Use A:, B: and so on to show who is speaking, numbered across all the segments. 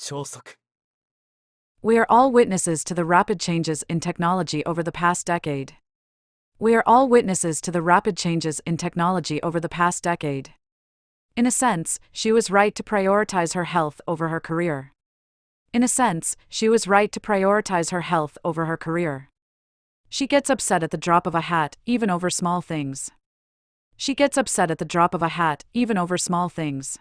A: 消息。
B: We are all witnesses to the rapid changes in technology over the past decade. We are all witnesses to the rapid changes in technology over the past decade. In a sense, she was right to prioritize her health over her career. In a sense, she was right to prioritize her health over her career. She gets upset at the drop of a hat, even over small things. She gets upset at the drop of a hat, even over small things.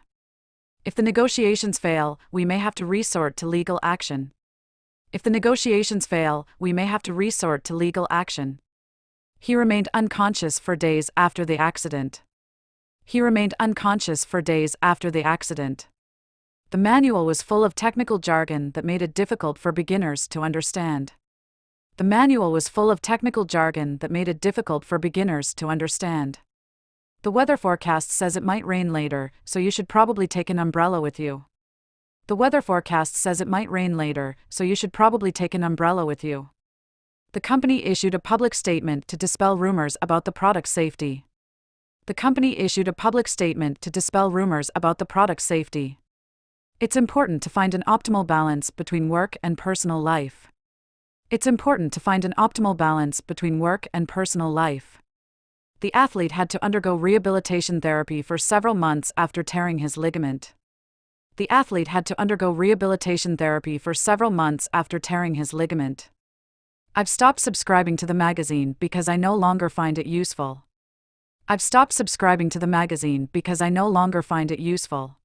B: If the negotiations fail, we may have to resort to legal action. If the negotiations fail, we may have to resort to legal action. He remained unconscious for days after the accident. He remained unconscious for days after the accident. The manual was full of technical jargon that made it difficult for beginners to understand. The manual was full of technical jargon that made it difficult for beginners to understand. The weather forecast says it might rain later, so you should probably take an umbrella with you. The weather forecast says it might rain later, so you should probably take an umbrella with you. The company issued a public statement to dispel rumors about the product's safety. The company issued a public statement to dispel rumors about the product's safety. It's important to find an optimal balance between work and personal life. It's important to find an optimal balance between work and personal life. The athlete had to undergo rehabilitation therapy for several months after tearing his ligament. The athlete had to undergo rehabilitation therapy for several months after tearing his ligament. I've stopped subscribing to the magazine because I no longer find it useful. I've stopped subscribing to the magazine because I no longer find it useful.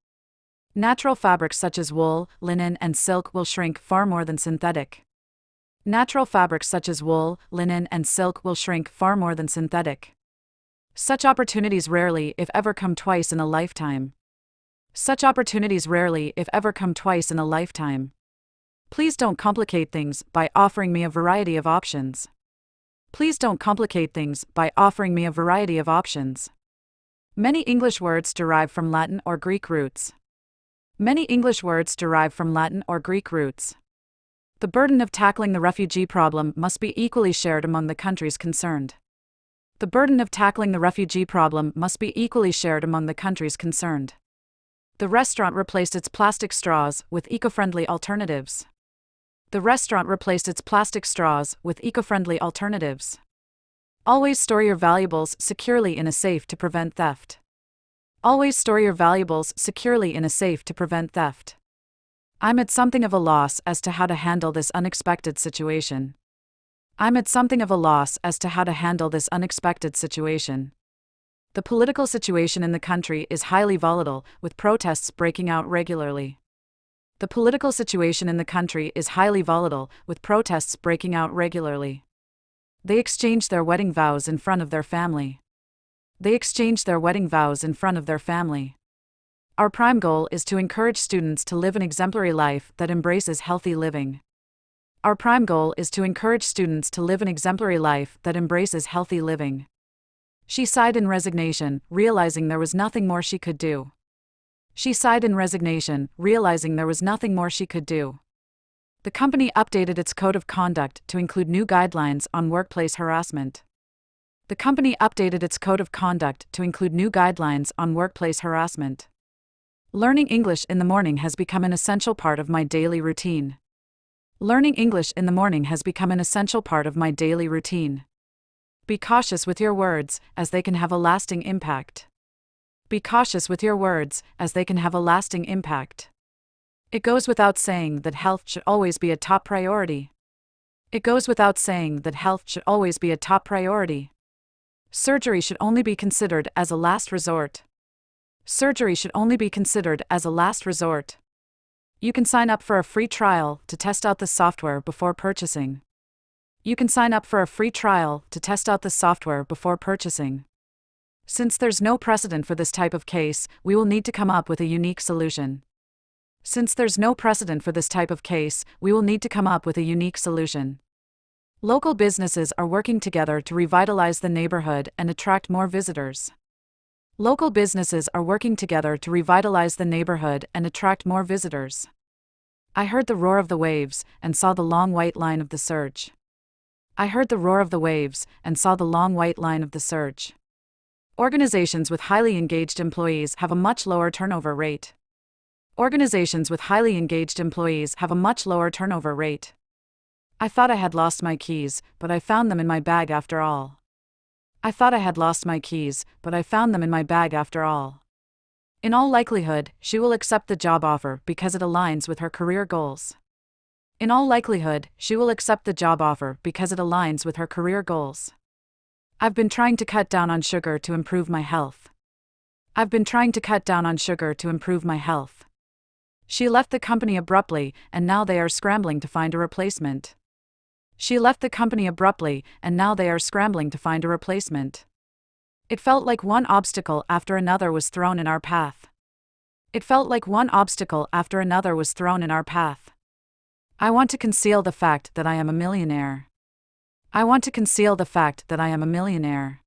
B: Natural fabrics such as wool, linen, and silk will shrink far more than synthetic. Natural fabrics such as wool, linen, and silk will shrink far more than synthetic. Such opportunities rarely, if ever, come twice in a lifetime. Such opportunities rarely, if ever, come twice in a lifetime. Please don't complicate things by offering me a variety of options. Please don't complicate things by offering me a variety of options. Many English words derive from Latin or Greek roots. Many English words derive from Latin or Greek roots. The burden of tackling the refugee problem must be equally shared among the countries concerned. The burden of tackling the refugee problem must be equally shared among the countries concerned. The restaurant replaced its plastic straws with eco-friendly alternatives. The restaurant replaced its plastic straws with eco-friendly alternatives. Always store your valuables securely in a safe to prevent theft. Always store your valuables securely in a safe to prevent theft. I'm at something of a loss as to how to handle this unexpected situation. I'm at something of a loss as to how to handle this unexpected situation. The political situation in the country is highly volatile, with protests breaking out regularly. The political situation in the country is highly volatile, with protests breaking out regularly. They exchanged their wedding vows in front of their family. They exchanged their wedding vows in front of their family. Our prime goal is to encourage students to live an exemplary life that embraces healthy living. Our prime goal is to encourage students to live an exemplary life that embraces healthy living. She sighed in resignation, realizing there was nothing more she could do. She sighed in resignation, realizing there was nothing more she could do. The company updated its code of conduct to include new guidelines on workplace harassment. The company updated its code of conduct to include new guidelines on workplace harassment. Learning English in the morning has become an essential part of my daily routine. Learning English in the morning has become an essential part of my daily routine. Be cautious with your words, as they can have a lasting impact. Be cautious with your words, as they can have a lasting impact. It goes without saying that health should always be a top priority. It goes without saying that health should always be a top priority. Surgery should only be considered as a last resort. Surgery should only be considered as a last resort. You can sign up for a free trial to test out the software before purchasing. You can sign up for a free trial to test out the software before purchasing. Since there's no precedent for this type of case, we will need to come up with a unique solution. Since there's no precedent for this type of case, we will need to come up with a unique solution. Local businesses are working together to revitalize the neighborhood and attract more visitors. Local businesses are working together to revitalize the neighborhood and attract more visitors. I heard the roar of the waves and saw the long white line of the surge. I heard the roar of the waves and saw the long white line of the surge. Organizations with highly engaged employees have a much lower turnover rate. Organizations with highly engaged employees have a much lower turnover rate. I thought I had lost my keys, but I found them in my bag after all. I thought I had lost my keys, but I found them in my bag after all. In all likelihood, she will accept the job offer because it aligns with her career goals. In all likelihood, she will accept the job offer because it aligns with her career goals. I've been trying to cut down on sugar to improve my health. I've been trying to cut down on sugar to improve my health. She left the company abruptly, and now they are scrambling to find a replacement. She left the company abruptly, and now they are scrambling to find a replacement. It felt like one obstacle after another was thrown in our path. It felt like one obstacle after another was thrown in our path. I want to conceal the fact that I am a millionaire. I want to conceal the fact that I am a millionaire.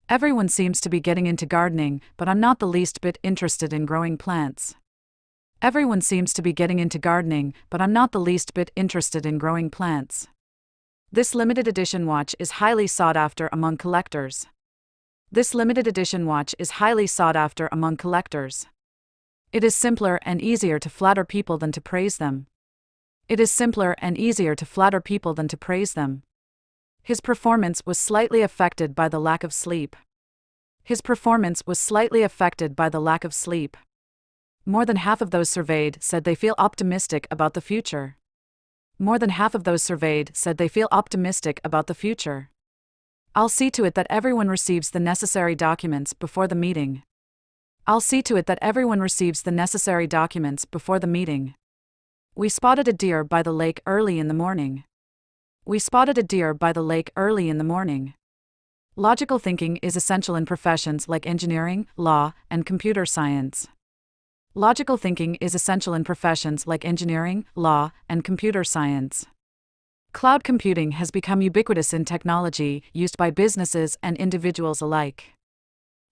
B: Everyone seems to be getting into gardening, but I'm not the least bit interested in growing plants. Everyone seems to be getting into gardening, but I'm not the least bit interested in growing plants. This limited edition watch is highly sought after among collectors. This limited edition watch is highly sought after among collectors. It is simpler and easier to flatter people than to praise them. It is simpler and easier to flatter people than to praise them. His performance was slightly affected by the lack of sleep. His performance was slightly affected by the lack of sleep. More than half of those surveyed said they feel optimistic about the future. More than half of those surveyed said they feel optimistic about the future. I'll see to it that everyone receives the necessary documents before the meeting. I'll see to it that everyone receives the necessary documents before the meeting. We spotted a deer by the lake early in the morning. We spotted a deer by the lake early in the morning. Logical thinking is essential in professions like engineering, law, and computer science. Logical thinking is essential in professions like engineering, law, and computer science. Cloud computing has become ubiquitous in technology, used by businesses and individuals alike.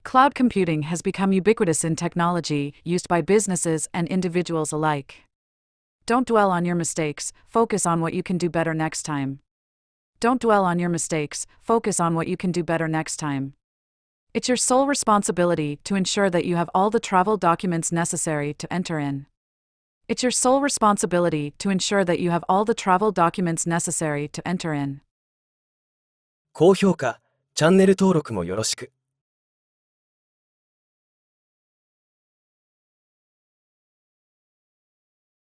B: Cloud computing has become ubiquitous in technology, used by businesses and individuals alike. Don't dwell on your mistakes, focus on what you can do better next time. Don't dwell on your mistakes, focus on what you can do better next time. It's your sole responsibility to ensure that you have all the travel documents necessary to enter in. It's your sole responsibility to ensure that you have all the travel documents necessary to enter in.
A: 高評価、チャンネル登録もよろしく。